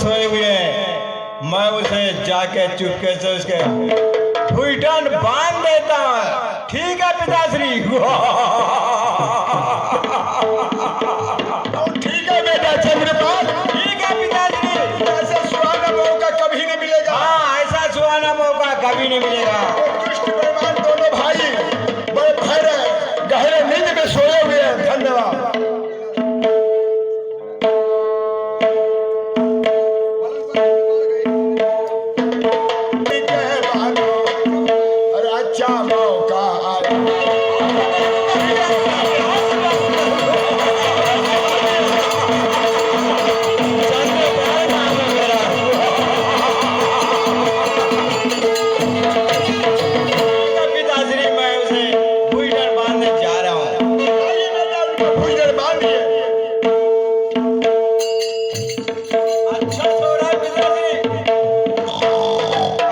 सोए हुए हैं, मैं उसे जाके चुपके से उसके भुइटन बांध देता हूँ। ठीक है पिताश्री? ठीक है बेटा चंद्रपाल, ठीक है पिताश्री। ऐसा सुहाना मौका कभी नहीं मिलेगा। हाँ, ऐसा सुहाना मौका कभी नहीं मिलेगा। दुष्ट बेईमान दोनों भाई बड़े भैरे गहरे नींद में सोए हुए हैं। धन्यवाद। ठीक है बालो, अरे अच्छा मौका आया। पिताश्री, मैं उसे भुइटन बांधने जा रहा हूँ। आइए बेटा, उनको भुजर बांधिए। अच्छा सो रहा है पिताश्री?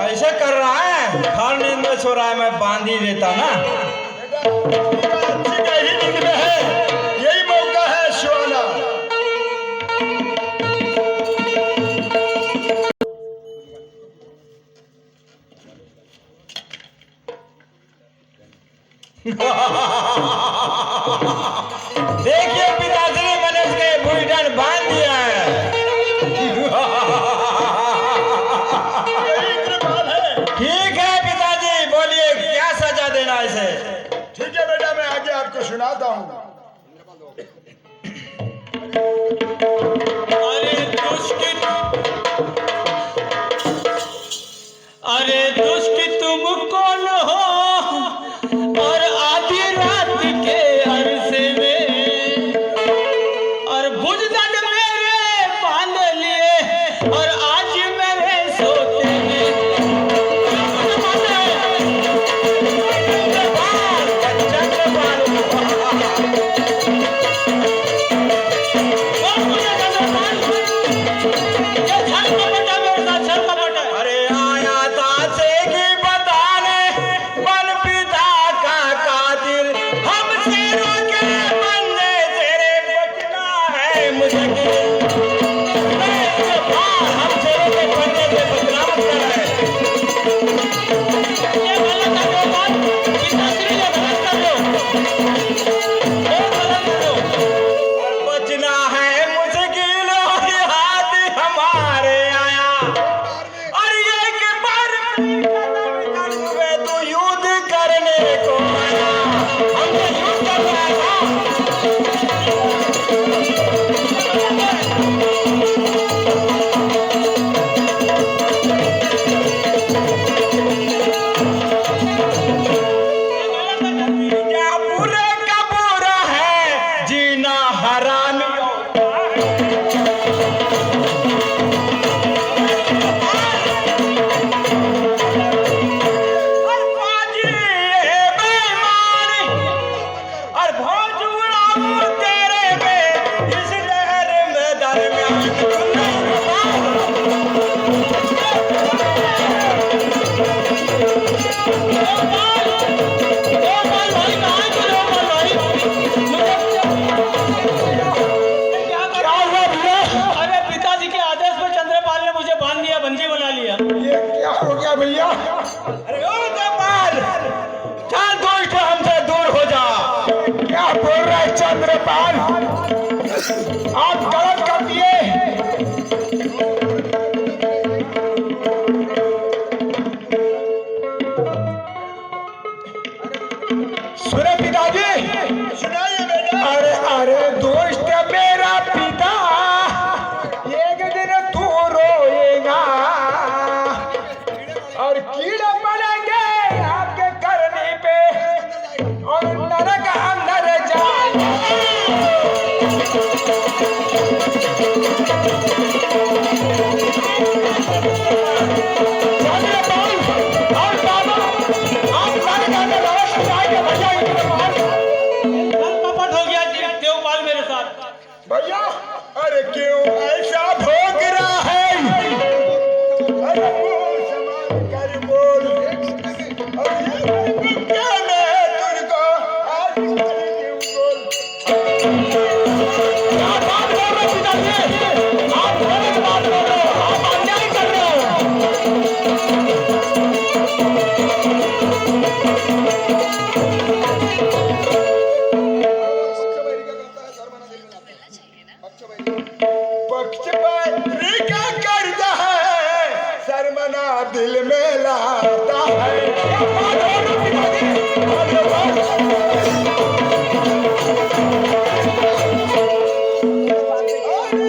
ऐसे कर रहा है, खाल नींद में सो रहा है, मैं बांध ही देता ना। बेटा अच्छी गहरी नींद में है, यही मौका है सुहाना। देखिए पिताश्री, मैंने उसके भुइटन बांध दिया है। यही कृपाल है। ठीक है पिताजी, बोलिए क्या सजा देना है इसे? ठीक है बेटा, मैं आगे आपको सुनाता हूँ। अरे दुष्ट तुम कौन हो और आधी रात के अरसे में और भुजदंड मेरे बांध लिए और आज मेरे सोते अरे आया तासे की बताने, बन पिता का कातिल, हमसे रोके बंदे तेरे बचना है मुश्किल। हमसे रोके बंदे से बचना मत कर रहे। ये गलत है जो बात पिताश्री ने गलत कर लो, ये गलत कर लो। बचना है मुश्किल और हाथ हमारे आया, और एक बार वे तो युद्ध करने को आया। हमसे युद्ध कर रहा था। क्या बुरे का बुरा है जीना हरामी। और बाजी है बेईमानी, और भौज उड़ाऊं तेरे में इस लहर में दरमियान। अरे पिताजी के आदेश पर चंद्रपाल ने मुझे बांध दिया, बंदी बना लिया। ये क्या हो गया भैया? अरे ओ चंद्रपाल, चल दुष्ट हमसे दूर हो जा। क्या बोल रहे हैं चंद्रपाल? आप गलत कर दिए। सुने पिताजी, सुनाइए बेटा। अरे अरे दोस्त मेरा पिता, एक दिन तू रोएगा और कीड़े पड़ेंगे आपके करने पे और नरक अंदर जाएगा। कपट हो गया देवपाल मेरे साथ। भैया अरे क्यों ऐसा भोग रहा है? अरे बोल समान कर बोल। अरे क्या मैं तुझको आज क्यों बोल? क्या बात कर रहे पिताजी? आप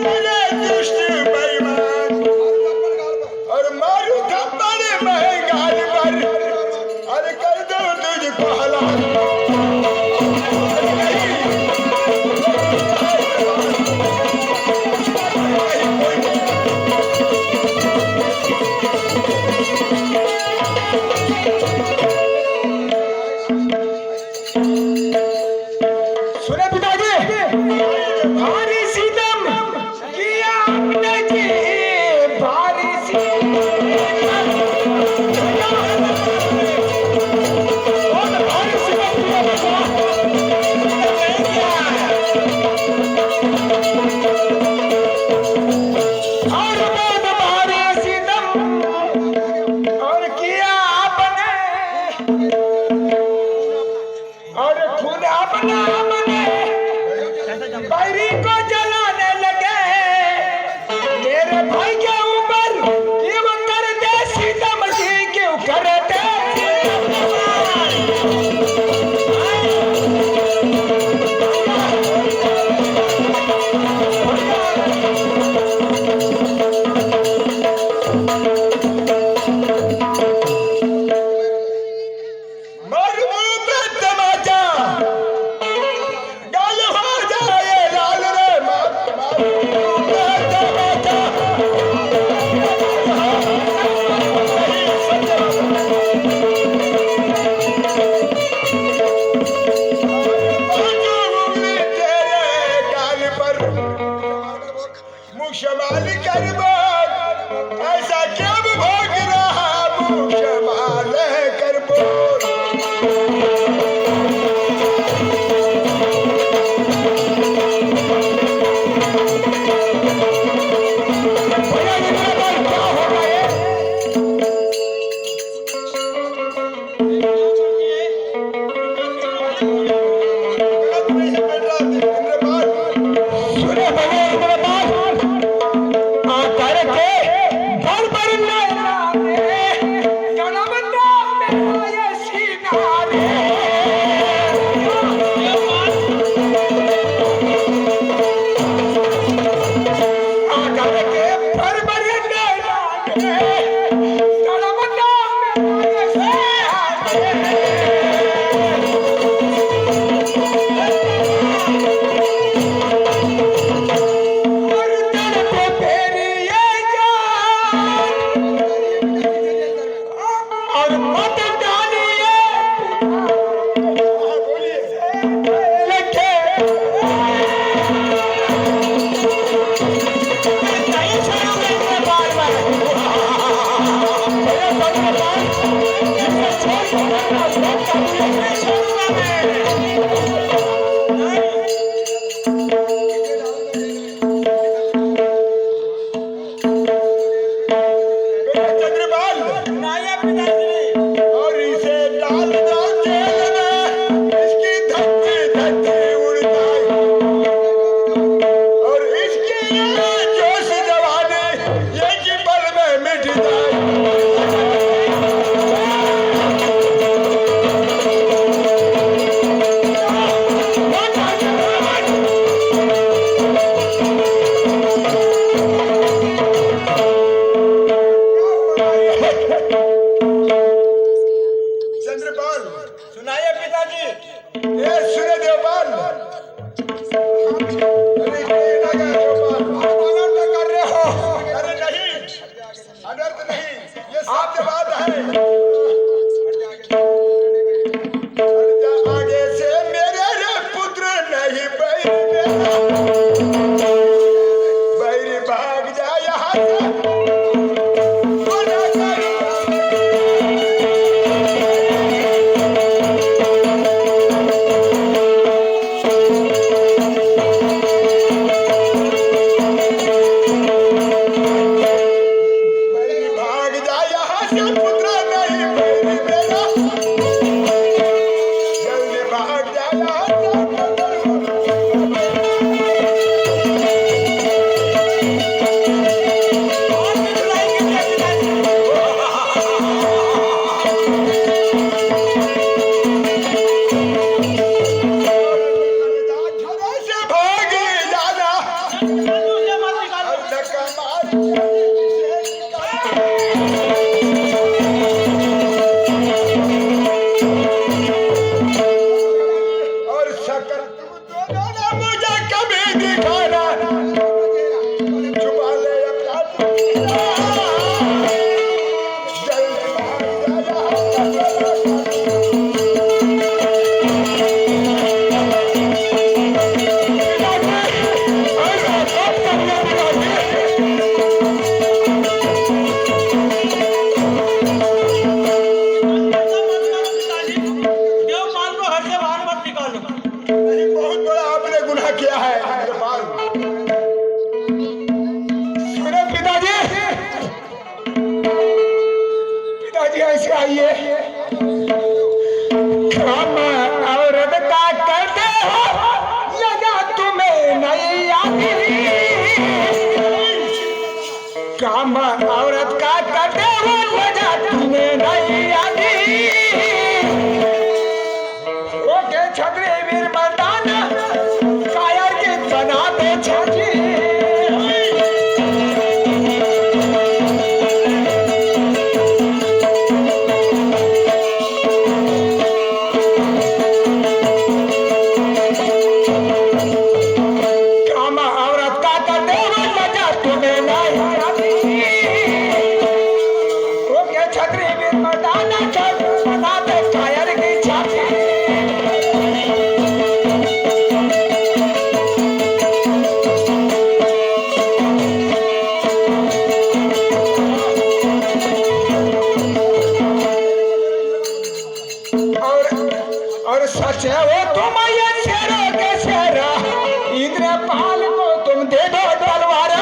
अरे दुष्ट बेईमान और मारू थप्पड़ महंगाई पर अरे कर दो तुझको हलाल सुने पिताजी, भारी सितम किया आपने जी, भारी सितम। बहुत भारी सितम किया बाबा। और बहुत भारी सितम और किया आपने, और खुद अपना बैरी को जलाने लगे। मेरे भाई के ऊपर क्यों करते सीतम जी, क्यों करते? मारू मुंह पे तमाचा गाल हो जाए लाल रे मारू मुंह पे तमाचा उंगली तेरे गाल पर मुँह शमाल कर बोल, ऐसा क्यों भोग रहा मुँह शमाल कर बोल। भैया ये मेरा भाई क्या हो रहा है? सुने भैया ये मेरा बात, आकर के घर पर लाने, जन्म तो मेरा ये सीना रे। आकर के घर पर लाने, जन्म तो मेरा ये सीना रे। और तेरे पे तेरी ये जान, और मत डालिए लेके। नहीं छोड़ूंगा इसे बार-बार। मेरे बड़े भाई, इसे छोड़ दूंगा, नहीं छोड़ूंगा मैं। चंद्रपाल नाया पिताजी। और इसे डाल दो जेल में, इसकी धज्जी धज्जी उड़ जाए और इसकी ये जोश जवानी ये की पल में मिट जाए। चंद्रपाल सुनाइए पिताजी। ये सुने देवपाल, अरे ये ना क्या देवपाल, आप अनर्थ कर रहे हो। अरे नहीं, अनर्थ नहीं, ये सत्य बात है। हट जा आगे से मेरे रे पुत्र नहीं बैरी भाग जा यहाँ से। मना कर। भाग जा यहाँ से पुत्र नहीं कैसे आई है? काम औरत का करते हो लगा तुम्हें नहीं आती। काम औरत का करते हो लगा तुम्हें नहीं आती। ओके छतरी वीर मर्दाना कायर के बनाते छाती। और सच है वो तुम ये शेरों के शेरा, इंद्रपाल को तुम दे दो तलवारा।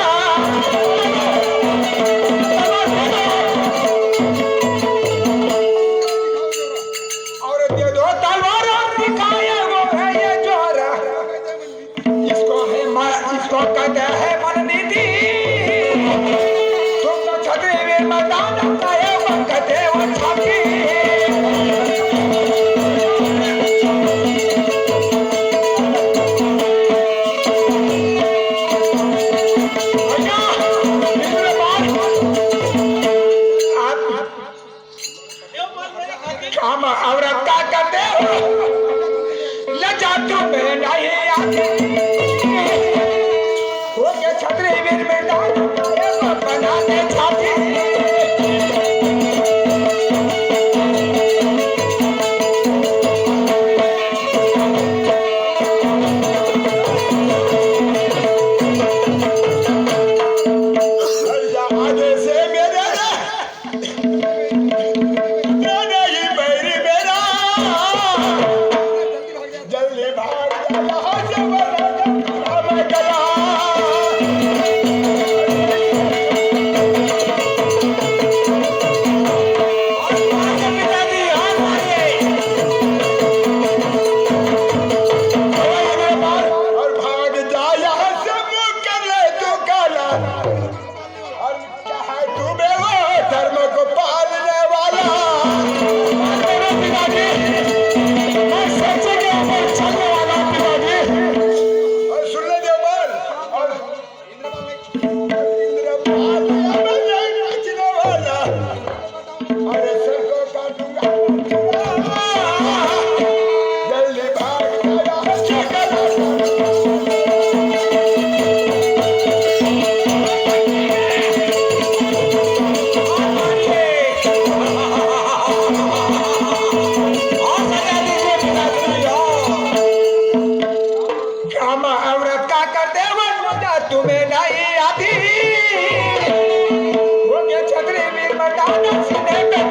और दे दो तलवारा, दिखाए वो है ये जोरा। इसको कहते हैं मन नीति। तुम तो छतरी वीर मर्दाना काहे कहते हो छाती। काम औरत का करते हो लजा तुम्हें नहीं आती। हो के छतरी वीर में बनाते छाती। तुम्हें नहीं आती। वो के छतरी वीर मर्दाना सीने पे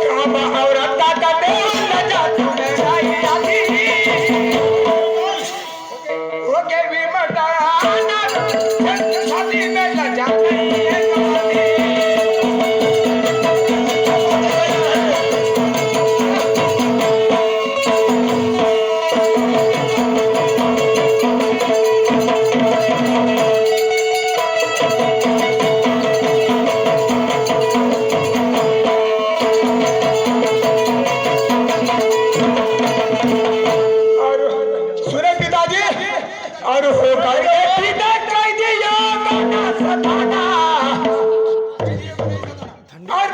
काम औरत का करते लजा तुम्हें नहीं आती। वो के वीर मर्दाना छाती में लजा नहीं है। और होकर के पिता कह दिया गाना सताना। और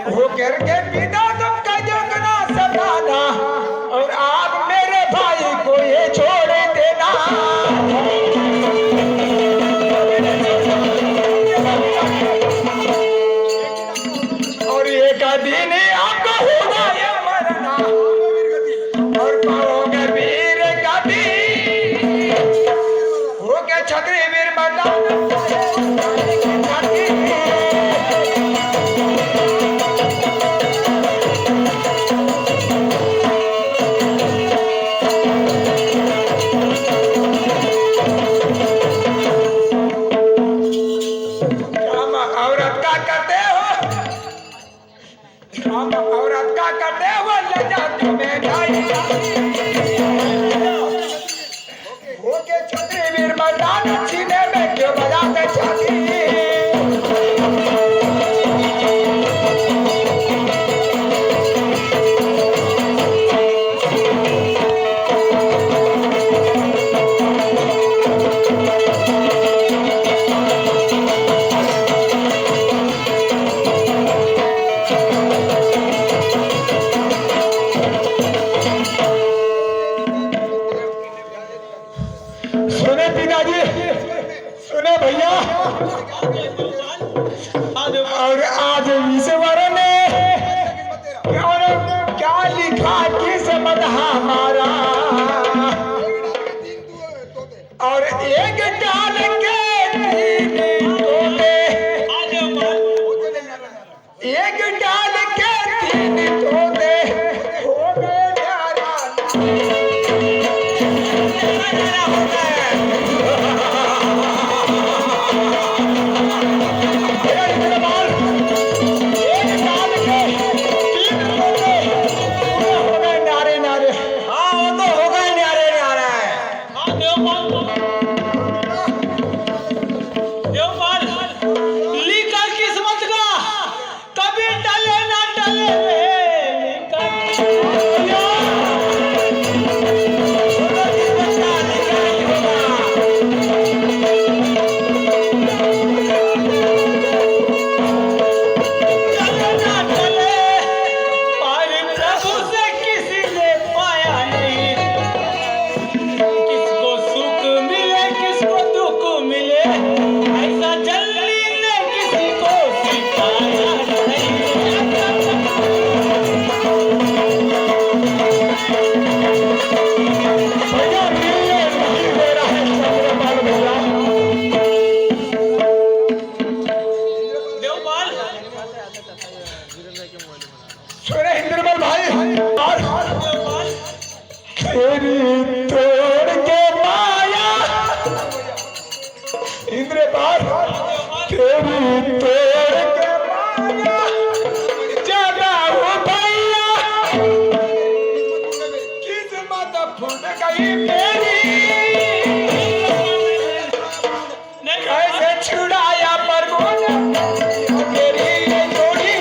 होकर के पिता तुम कह दिया गाना सताना। और आप मेरे भाई को ये छोड़ देना। और एक दिन आपका होगा ये मरना। और पाओगे वीर गति। छतरी वीर मर्दाना हम औरत का कटे वो ले जाती में ढाई हो के छतरी वीर मर्दान सीने में क्यों बजाते छाती सुने पिताजी सुने भैया और आज ईश्वर ने क्या लिखा किस्मत हमारा और एक डाल के तीन तोते एक डाल के तीन तोते हो गए न्यारा हो गए सुरेंद्र भाई तेरी तोड़ के माया इंद्रपाल तेरी तोड़ के माया जगाओ भैया किस्मत फूट गई मेरी कैसे छुड़ाया पर मेरी जोड़ी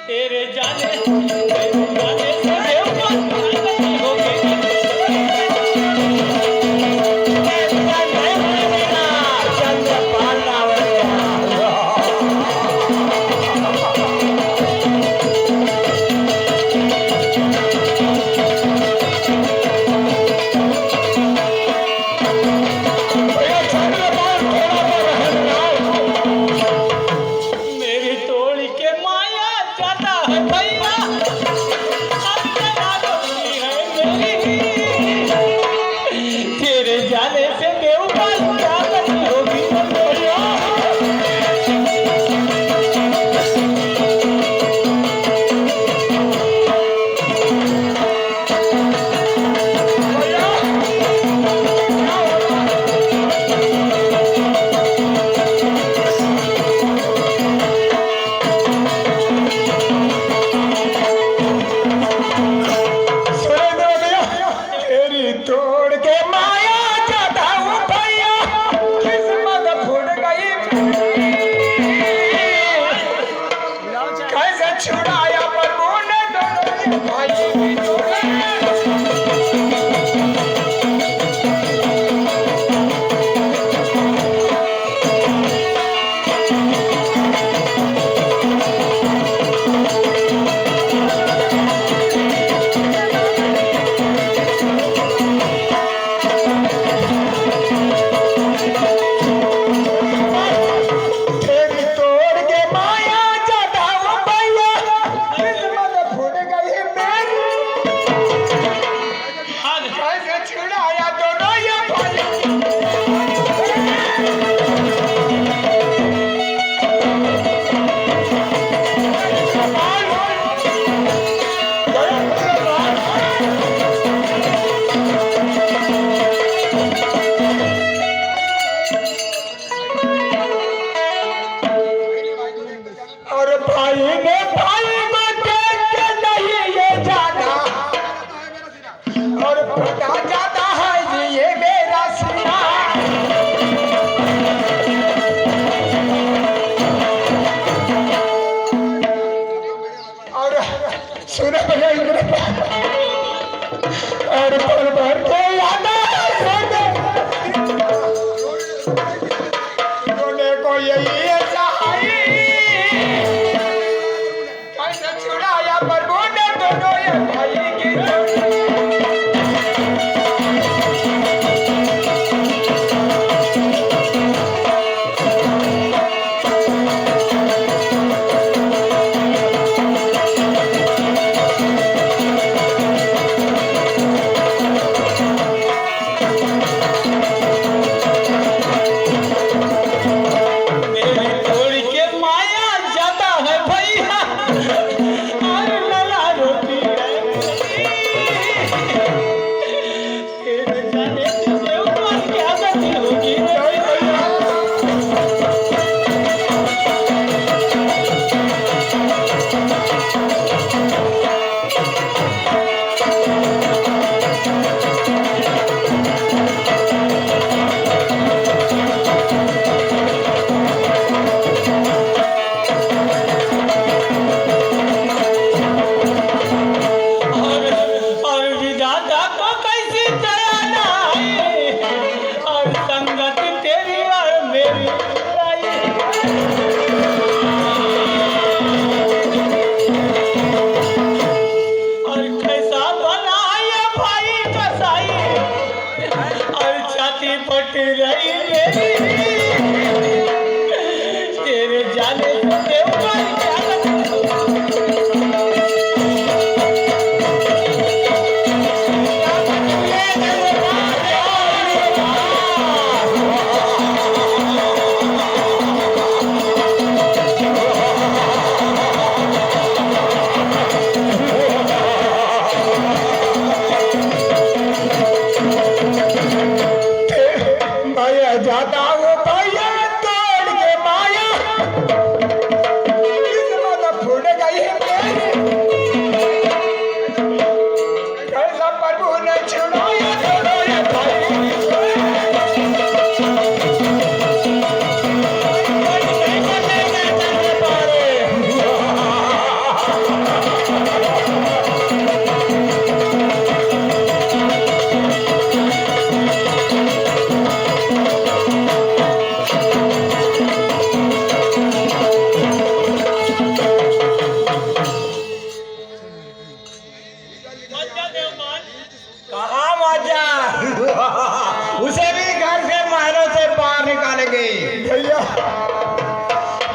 तेरे जाने से बेवफा नहीं होगी। मेरी तोड़ी के माया जाता है भैया, अब तना होती है मेरी। तेरे जाने से बेवफा क्या नहीं होगी भैया। सुरेंद्र भैया, तेरी तोड़ के माया जाता हूँ भैया, किस्मत फूट गई। कैसे छुड़ाया प्रभु ने दोनों भाई की जोड़ी। तेरी तोड़ के माया जाता हूँ भैया, किस्मत फूट गई मेरी। कैसे छुड़ाया दोनों ये भाई। और भाई ने भाई को देख के नहीं ये जाना, और पता जाता है ये मेरा सीना। और सुन और पल भर के याद रोने को यही चाहिए। कैसे छुड़ाया प्रभु ने दोनों ये भाई की जोड़ी।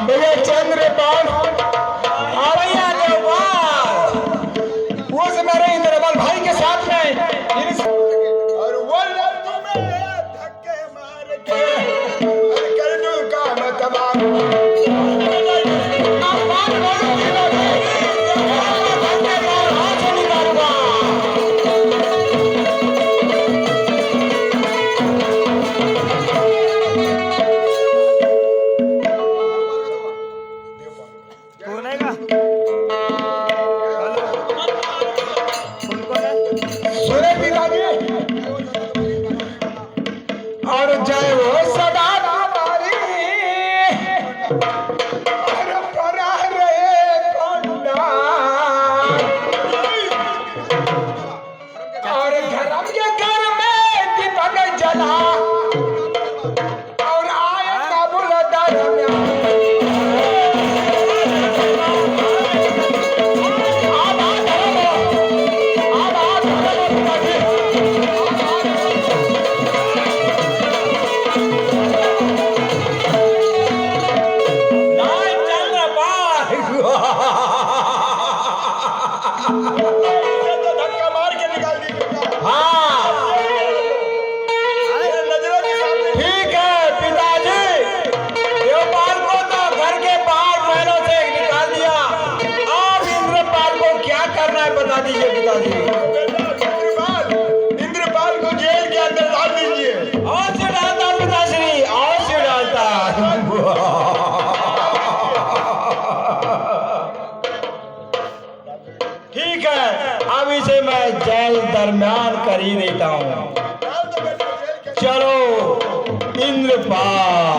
भैया चंद्रपाल हाँ भैया देवपाल वो से मेरे इंद्रपाल भाई के साथ में और वो लड्डू में धक्के मार के और कर दूं काम तमाम कौन आएगा सुने पिताजी और जय हो सदा हमारी और परा रहे कौना और धर्म के घर में दीपक जला और आए काबुल धर्म तो धक्का मार के निकाल दी हाँ मेरे नजरों के सामने ठीक है पिताजी देवपाल को तो घर के बाहर महलों से निकाल दिया अब इंद्रपाल को क्या करना है बता दीजिए पिताजी बेटा इंद्रपाल को जेल के अंदर डाल दीजिए और से डालता पिताश्री और से डालता ठीक है अब इसे मैं जेल दरमियान कर ही देता हूँ डाल दो बेटा जेल के चलो इंद्रपाल